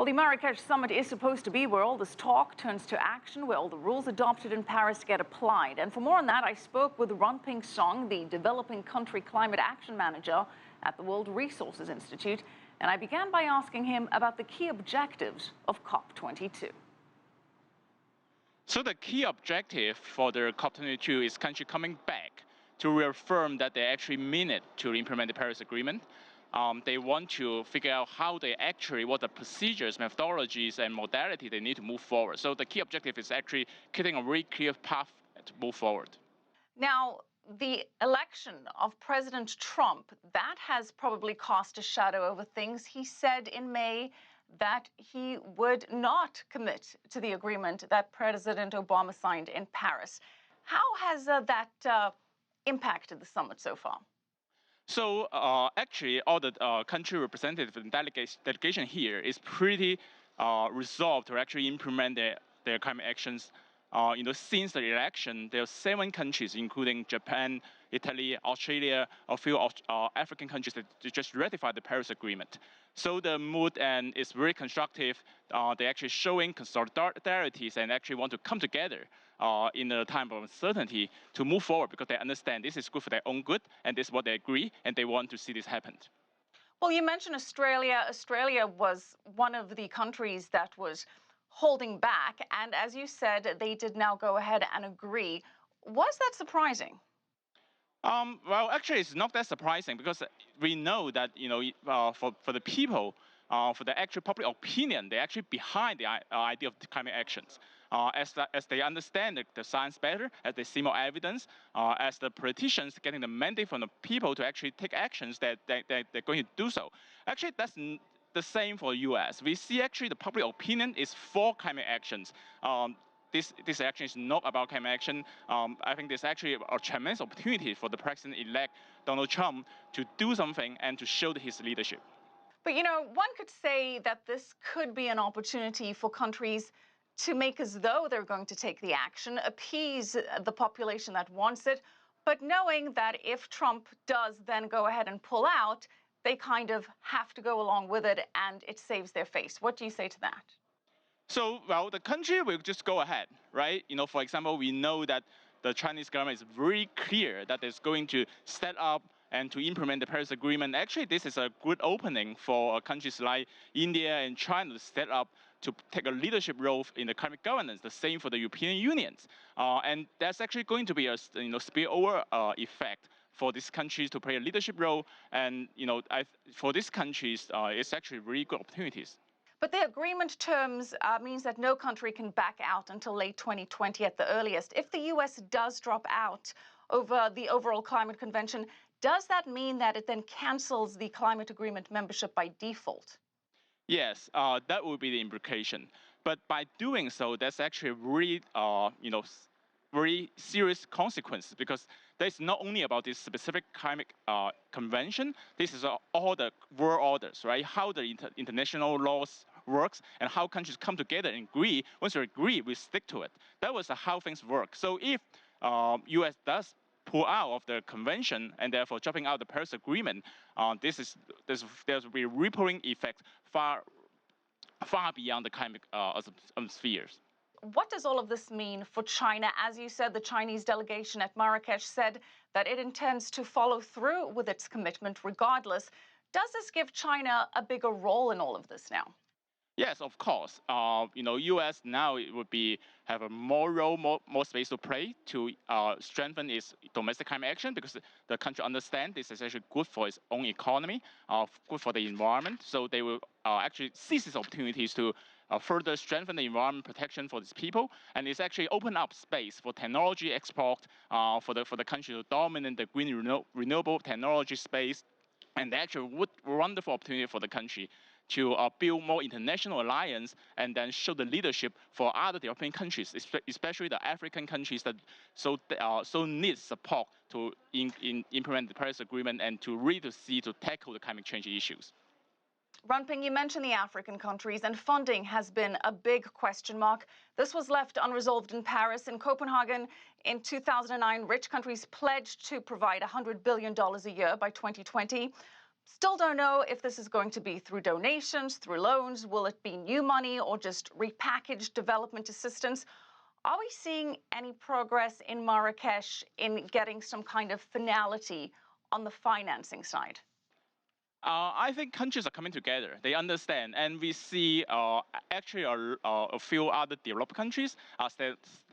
Well, the Marrakesh summit is supposed to be where all this talk turns to action, where all the rules adopted in Paris get applied. And for more on that, I spoke with Ranping Song, the Developing Country Climate Action Manager at the World Resources Institute. And I began by asking him about the key objectives of COP22. So the key objective for the COP22 is country coming back to reaffirm that they actually mean it to implement the Paris Agreement. They want to figure out what the procedures, methodologies, and modality they need to move forward. So the key objective is actually creating a very clear path to move forward. Now, the election of President Trump, that has probably cast a shadow over things. He said in May that he would not commit to the agreement that President Obama signed in Paris. How has that impacted the summit so far? So actually, all the country representatives and delegation here is pretty resolved to actually implement their climate actions. Since the election, there are 7 countries, including Japan, Italy, Australia, a few African countries that just ratified the Paris Agreement. So the mood is very constructive. They're actually showing solidarities and actually want to come together in a time of uncertainty to move forward because they understand this is good for their own good and this is what they agree and they want to see this happen. Well, you mentioned Australia. Australia was one of the countries that was holding back. And as you said, they did now go ahead and agree. Was that surprising? Well, actually, it's not that surprising because we know that, for the people, for the actual public opinion, they're actually behind the idea of the climate actions. As they understand the science better, as they see more evidence, as the politicians getting the mandate from the people to actually take actions that they're going to do so. Actually, that's the same for the U.S. We see actually the public opinion is for climate actions. This action is not about climate action. I think there's actually a tremendous opportunity for the President-elect Donald Trump to do something and to show his leadership. But, one could say that this could be an opportunity for countries to make as though they're going to take the action, appease the population that wants it, but knowing that if Trump does then go ahead and pull out, they kind of have to go along with it and it saves their face. What do you say to that? So, well, the country will just go ahead, right? For example, we know that the Chinese government is very clear that it's going to set up and to implement the Paris Agreement. Actually, this is a good opening for countries like India and China to set up to take a leadership role in the climate governance. The same for the European Union, and that's actually going to be a spillover effect for these countries to play a leadership role. And for these countries, it's actually really good opportunities. But the agreement terms means that no country can back out until late 2020 at the earliest. If the U.S. does drop out over the overall climate convention, does that mean that it then cancels the climate agreement membership by default? Yes, that would be the implication. But by doing so, that's actually really, very serious consequences because it's not only about this specific climate convention. This is all the world orders, right? How the international laws works and how countries come together and agree. Once they agree, we stick to it. That was how things work. So if U.S. does pull out of the convention and therefore dropping out the Paris Agreement, there's a rippling effect far beyond the climate spheres. What does all of this mean for China? As you said, the Chinese delegation at Marrakesh said that it intends to follow through with its commitment regardless. Does this give China a bigger role in all of this now? Yes, of course. U.S. now it would have a more role, more space to play to strengthen its domestic climate action because the country understands this is actually good for its own economy, good for the environment. So they will actually seize these opportunities to further strengthen the environment protection for these people, and it's actually open up space for technology export for the country to dominate the green renewable technology space, and actually wonderful opportunity for the country to build more international alliance and then show the leadership for other developing countries, especially the African countries that so need support to implement the Paris Agreement and to tackle the climate change issues. Ranping, you mentioned the African countries, and funding has been a big question mark. This was left unresolved in Paris. In Copenhagen in 2009, rich countries pledged to provide $100 billion a year by 2020. Still don't know if this is going to be through donations, through loans, will it be new money or just repackaged development assistance? Are we seeing any progress in Marrakesh in getting some kind of finality on the financing side? I think countries are coming together. They understand, and we see actually a few other developed countries are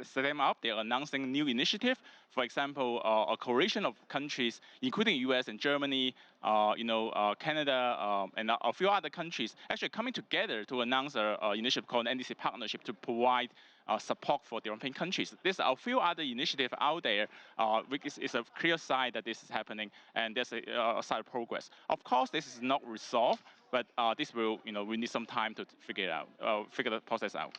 setting up. They're announcing new initiative. For example, a coalition of countries, including U.S. and Germany, Canada, and a few other countries, actually coming together to announce an initiative called NDC Partnership to provide support for developing countries. There's a few other initiatives out there, which is a clear sign that this is happening, and there's a sign of progress. Of course, this is not resolved, but this will, we need some time to figure the process out.